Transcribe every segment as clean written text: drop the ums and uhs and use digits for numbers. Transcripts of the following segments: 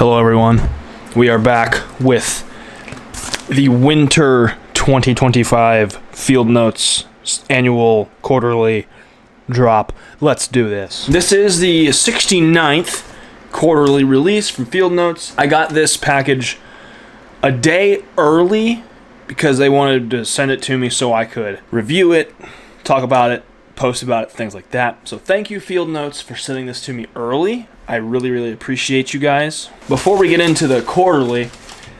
Hello everyone, we are back with the winter 2025 Field Notes annual quarterly drop. Let's do this. This is the 69th quarterly release from Field Notes. I got this package a day early because they wanted to send it to me so I could review it, talk about it, post about it, things like that. So thank you, Field Notes, for sending this to me early. I really appreciate you guys. Before we get into the quarterly,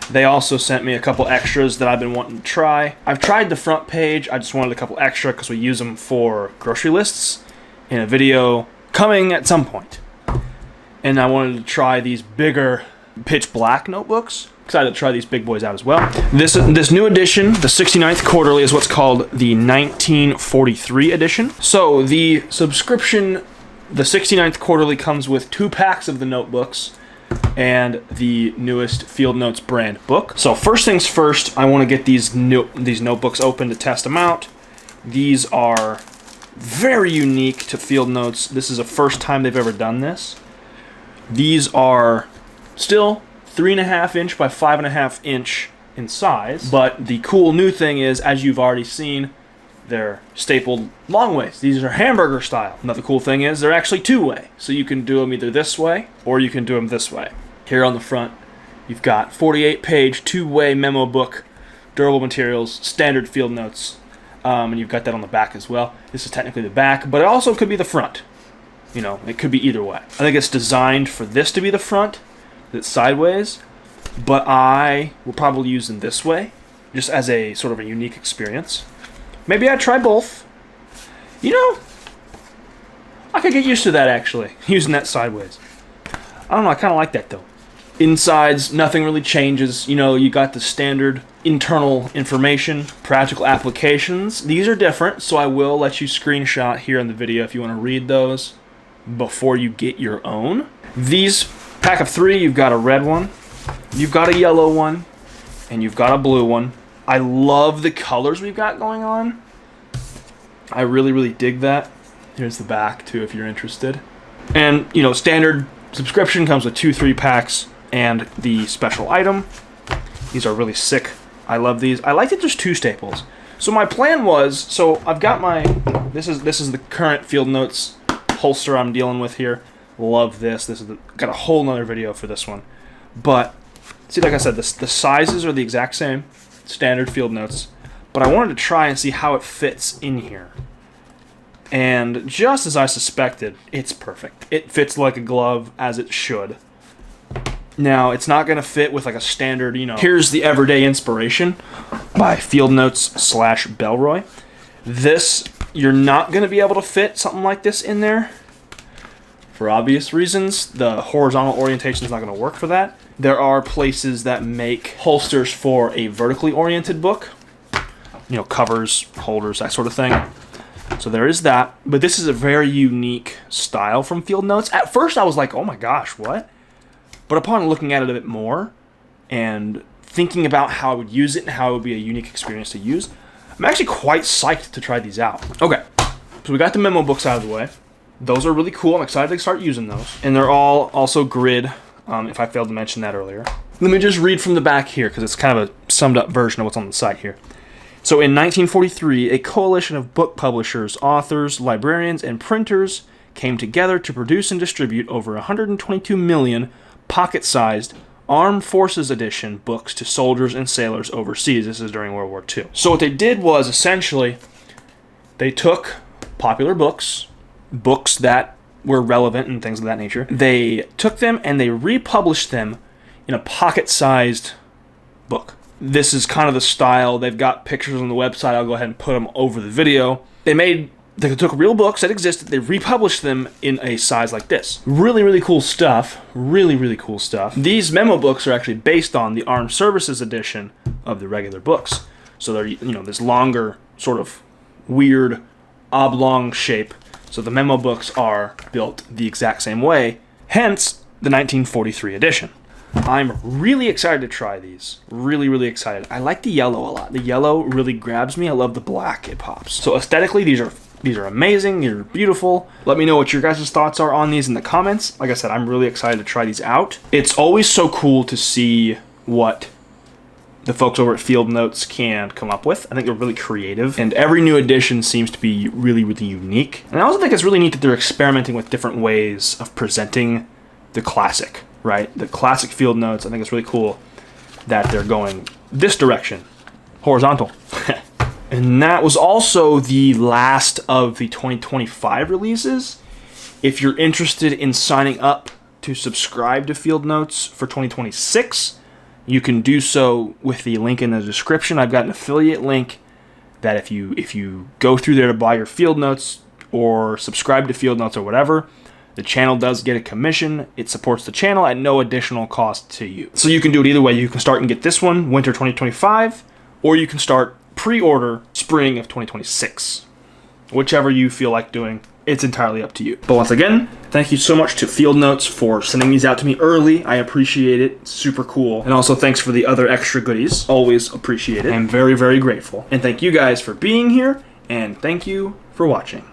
they also sent me a couple extras that I've been wanting to try. I've tried the front page. I just wanted a couple extra because we use them for grocery lists in a video coming at some point. And I wanted to try these bigger pitch black notebooks. Excited to try these big boys out as well. This new edition, the 69th quarterly, is what's called the 1943 edition. So the subscription, the 69th quarterly, comes with 2 packs of the notebooks and the newest Field Notes brand book. So first things first, I want to get these notebooks open to test them out. These are very unique to Field Notes. This is the first time they've ever done this. These are still 3.5 inch by 5.5 inch in size, but the cool new thing is, as you've already seen, they're stapled long ways. These are hamburger style. Another cool thing is they're actually 2-way, so you can do them either this way or you can do them this way. Here on the front, you've got 48-page 2-way memo book, durable materials, standard Field Notes, and you've got that on the back as well. This is technically the back, but it also could be the front. You know, it could be either way. I think it's designed for this to be the front, that's sideways, but I will probably use them this way, just as a sort of a unique experience. Maybe I'd try both. You know, I could get used to that actually, using that sideways. I don't know, I kind of like that though. Insides, nothing really changes. You know, you got the standard internal information, practical applications. These are different, so I will let you screenshot here in the video if you want to read those before you get your own. These pack of 3, you've got a red one, you've got a yellow one, and you've got a blue one. I love the colors we've got going on. I really dig that. Here's the back too if you're interested. And you know, standard subscription comes with 2 3-packs and the special item. These are really sick. I love these. I like that there's 2 staples. So my plan was, so I've got my, this is the current Field Notes holster I'm dealing with here. Love this. Got a whole nother video for this one. But see, like I said, the sizes are the exact same, standard Field Notes, but I wanted to try and see how it fits in here. And just as I suspected, it's perfect. It fits like a glove, as it should. Now, it's not going to fit with like a standard, you know, here's the Everyday Inspiration by Field Notes / Belroy. This, you're not going to be able to fit something like this in there. For obvious reasons, the horizontal orientation is not going to work for that. There are places that make holsters for a vertically oriented book. You know, covers, holders, that sort of thing. So there is that. But this is a very unique style from Field Notes. At first I was like, oh my gosh, what? But upon looking at it a bit more and thinking about how I would use it and how it would be a unique experience to use, I'm actually quite psyched to try these out. Okay, so we got the memo books out of the way. Those are really cool. I'm excited to start using those. And they're all also grid, if I failed to mention that earlier. Let me just read from the back here, because it's kind of a summed up version of what's on the site here. So in 1943, a coalition of book publishers, authors, librarians, and printers came together to produce and distribute over 122 million pocket-sized Armed Forces Edition books to soldiers and sailors overseas. This is during World War II. So what they did was, essentially, they took popular books that were relevant and things of that nature. They took them and they republished them in a pocket-sized book. This is kind of the style. They've got pictures on the website. I'll go ahead and put them over the video. They took real books that existed, they republished them in a size like this. Really cool stuff. Really cool stuff. These memo books are actually based on the Armed Services Edition of the regular books. So they're, you know, this longer, sort of weird, oblong shape. So the memo books are built the exact same way, hence the 1943 edition. I'm really excited to try these. Really excited. I like the yellow a lot. The yellow really grabs me. I love the black. It pops. So aesthetically, these are These are amazing. They're beautiful. Let me know what your guys' thoughts are on these in the comments. Like I said, I'm really excited to try these out. It's always so cool to see what the folks over at Field Notes can come up with. I think they're really creative, and every new edition seems to be really, really unique. And I also think it's really neat that they're experimenting with different ways of presenting the classic, right? The classic Field Notes. I think it's really cool that they're going this direction, horizontal. And that was also the last of the 2025 releases. If you're interested in signing up to subscribe to Field Notes for 2026, you can do so with the link in the description. I've got an affiliate link that if you go through there to buy your Field Notes or subscribe to Field Notes or whatever, the channel does get a commission. It supports the channel at no additional cost to you. So you can do it either way. You can start and get this one, winter 2025, or you can start pre-order spring of 2026. Whichever you feel like doing, it's entirely up to you. But once again, thank you so much to Field Notes for sending these out to me early. I appreciate it. It's super cool. And also thanks for the other extra goodies. Always appreciate it. I'm very, very grateful. And thank you guys for being here, and thank you for watching.